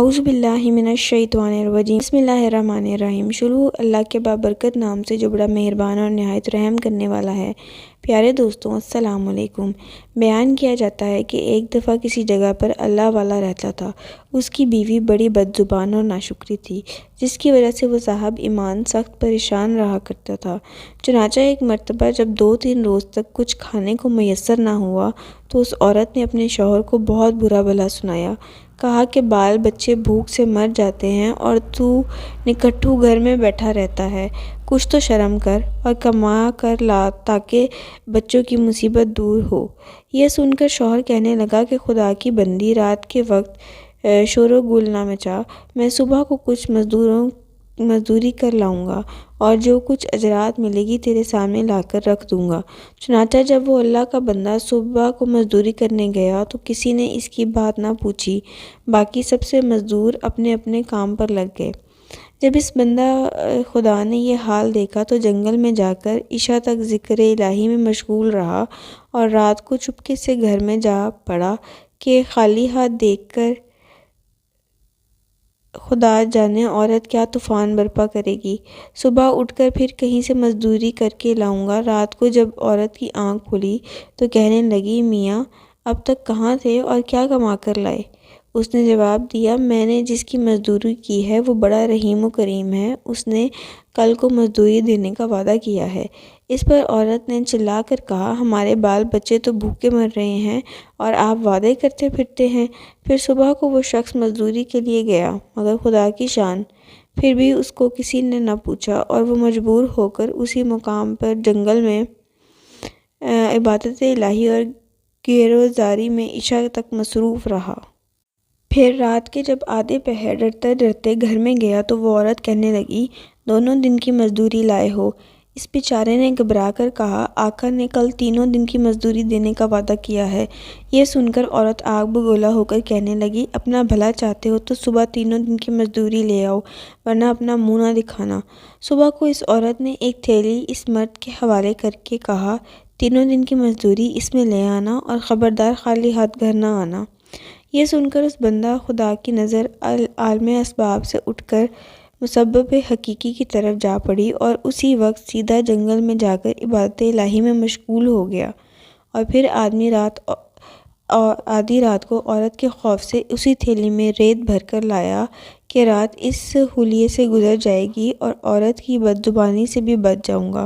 اعوذ باللہ من الشیطان الرجیم بسم اللہ الرحمن الرحیم۔ شروع اللہ کے بابرکت نام سے جو بڑا مہربان اور نہایت رحم کرنے والا ہے۔ پیارے دوستوں، السلام علیکم۔ بیان کیا جاتا ہے کہ ایک دفعہ کسی جگہ پر اللہ والا رہتا تھا۔ اس کی بیوی بڑی بد زبان اور ناشکری تھی، جس کی وجہ سے وہ صاحب ایمان سخت پریشان رہا کرتا تھا۔ چنانچہ ایک مرتبہ جب 2-3 روز تک کچھ کھانے کو میسر نہ ہوا تو اس عورت نے اپنے شوہر کو بہت برا بھلا سنایا۔ کہا کہ بال بچے بھوک سے مر جاتے ہیں اور تو نکٹھو گھر میں بیٹھا رہتا ہے۔ کچھ تو شرم کر اور کما کر لا تاکہ بچوں کی مصیبت دور ہو۔ یہ سن کر شوہر کہنے لگا کہ خدا کی بندی، رات کے وقت شور و گل نہ مچا، میں صبح کو کچھ مزدوری کر لاؤں گا اور جو کچھ اجرات ملے گی تیرے سامنے لا کر رکھ دوں گا۔ چنانچہ جب وہ اللہ کا بندہ صبح کو مزدوری کرنے گیا تو کسی نے اس کی بات نہ پوچھی، باقی سب سے مزدور اپنے اپنے کام پر لگ گئے۔ جب اس بندہ خدا نے یہ حال دیکھا تو جنگل میں جا کر عشاء تک ذکر الہی میں مشغول رہا اور رات کو چپکے سے گھر میں جا پڑا کہ خالی ہاتھ دیکھ کر خدا جانے عورت کیا طوفان برپا کرے گی۔ صبح اٹھ کر پھر کہیں سے مزدوری کر کے لاؤں گا۔ رات کو جب عورت کی آنکھ کھلی تو کہنے لگی، میاں اب تک کہاں تھے اور کیا کما کر لائے؟ اس نے جواب دیا، میں نے جس کی مزدوری کی ہے وہ بڑا رحیم و کریم ہے، اس نے کل کو مزدوری دینے کا وعدہ کیا ہے۔ اس پر عورت نے چلا کر کہا، ہمارے بال بچے تو بھوکے مر رہے ہیں اور آپ وعدے کرتے پھرتے ہیں۔ پھر صبح کو وہ شخص مزدوری کے لیے گیا، مگر خدا کی شان، پھر بھی اس کو کسی نے نہ پوچھا اور وہ مجبور ہو کر اسی مقام پر جنگل میں عبادت الہی اور گیروزاری میں عشاء تک مصروف رہا۔ پھر رات کے جب آدھے پہر ڈرتے ڈرتے گھر میں گیا تو وہ عورت کہنے لگی، دونوں دن کی مزدوری لائے ہو؟ اس بیچارے نے گھبرا کر کہا، آقا نے کل 3 دن کی مزدوری دینے کا وعدہ کیا ہے۔ یہ سن کر عورت آگ بگولا ہو کر کہنے لگی، اپنا بھلا چاہتے ہو تو صبح 3 دن کی مزدوری لے آؤ، ورنہ اپنا منہ نہ دکھانا۔ صبح کو اس عورت نے ایک تھیلی اس مرد کے حوالے کر کے کہا، 3 دن کی مزدوری اس میں لے آنا اور خبردار خالی ہاتھ گھر نہ آنا۔ یہ سن کر اس بندہ خدا کی نظر عالم اسباب سے اٹھ کر مسبب حقیقی کی طرف جا پڑی اور اسی وقت سیدھا جنگل میں جا کر عبادت الہی میں مشغول ہو گیا۔ اور پھر آدھی رات کو عورت کے خوف سے اسی تھیلی میں ریت بھر کر لایا کہ رات اس حلیے سے گزر جائے گی اور عورت کی بد زبانی سے بھی بچ جاؤں گا۔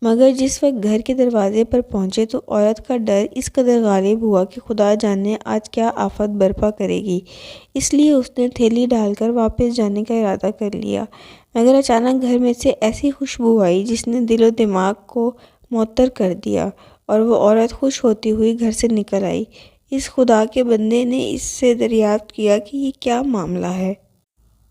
مگر جس وقت گھر کے دروازے پر پہنچے تو عورت کا ڈر اس قدر غالب ہوا کہ خدا جانے آج کیا آفت برپا کرے گی، اس لیے اس نے تھیلی ڈال کر واپس جانے کا ارادہ کر لیا۔ مگر اچانک گھر میں سے ایسی خوشبو آئی جس نے دل و دماغ کو معطر کر دیا اور وہ عورت خوش ہوتی ہوئی گھر سے نکل آئی۔ اس خدا کے بندے نے اس سے دریافت کیا کہ یہ کیا معاملہ ہے۔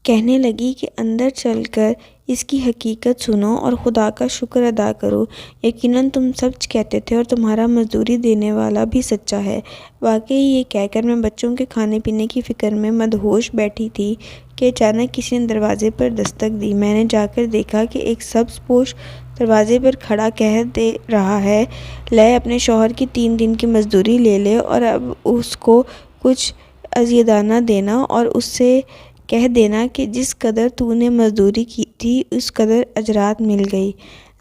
کہنے لگی کہ اندر چل کر اس کی حقیقت سنو اور خدا کا شکر ادا کرو، یقیناً تم سچ کہتے تھے اور تمہارا مزدوری دینے والا بھی سچا ہے۔ واقعی یہ کہہ کر میں بچوں کے کھانے پینے کی فکر میں مدہوش بیٹھی تھی کہ اچانک کسی نے دروازے پر دستک دی۔ میں نے جا کر دیکھا کہ ایک سبز پوش دروازے پر کھڑا کہہ دے رہا ہے، لے اپنے شوہر کی 3 دن کی مزدوری لے لے اور اب اس کو کچھ ازیدانہ دینا اور اس سے کہہ دینا کہ جس قدر تو نے مزدوری کی تھی اس قدر اجرات مل گئی،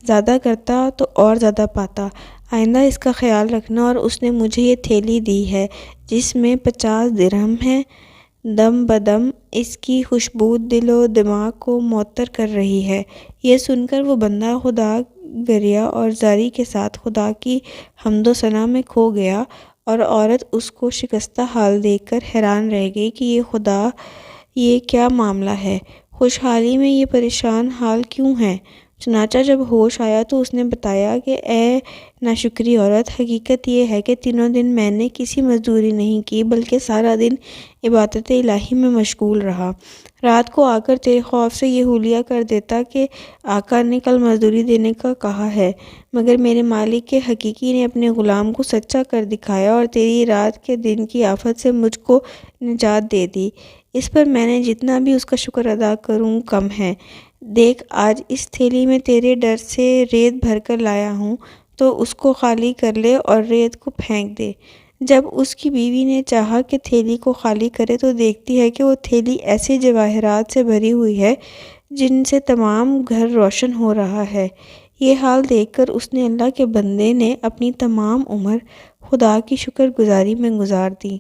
زیادہ کرتا تو اور زیادہ پاتا، آئندہ اس کا خیال رکھنا۔ اور اس نے مجھے یہ تھیلی دی ہے جس میں 50 درہم ہیں۔ دم بدم اس کی خوشبو دل و دماغ کو معطر کر رہی ہے۔ یہ سن کر وہ بندہ خدا گریا اور زاری کے ساتھ خدا کی حمد و ثنا میں کھو گیا اور عورت اس کو شکستہ حال دیکھ کر حیران رہ گئی کہ یہ خدا، یہ کیا معاملہ ہے، خوشحالی میں یہ پریشان حال کیوں ہے؟ چنانچہ جب ہوش آیا تو اس نے بتایا کہ اے ناشکری عورت، حقیقت یہ ہے کہ 3 دن میں نے کسی مزدوری نہیں کی بلکہ سارا دن عبادت الہی میں مشغول رہا۔ رات کو آ کر تیرے خوف سے یہ حلیہ کر دیتا کہ آقا نے کل مزدوری دینے کا کہا ہے، مگر میرے مالک کے حقیقی نے اپنے غلام کو سچا کر دکھایا اور تیری رات کے دن کی آفت سے مجھ کو نجات دے دی۔ اس پر میں نے جتنا بھی اس کا شکر ادا کروں کم ہے۔ دیکھ آج اس تھیلی میں تیرے ڈر سے ریت بھر کر لایا ہوں، تو اس کو خالی کر لے اور ریت کو پھینک دے۔ جب اس کی بیوی نے چاہا کہ تھیلی کو خالی کرے تو دیکھتی ہے کہ وہ تھیلی ایسے جواہرات سے بھری ہوئی ہے جن سے تمام گھر روشن ہو رہا ہے۔ یہ حال دیکھ کر اس نے اللہ کے بندے نے اپنی تمام عمر خدا کی شکر گزاری میں گزار دی۔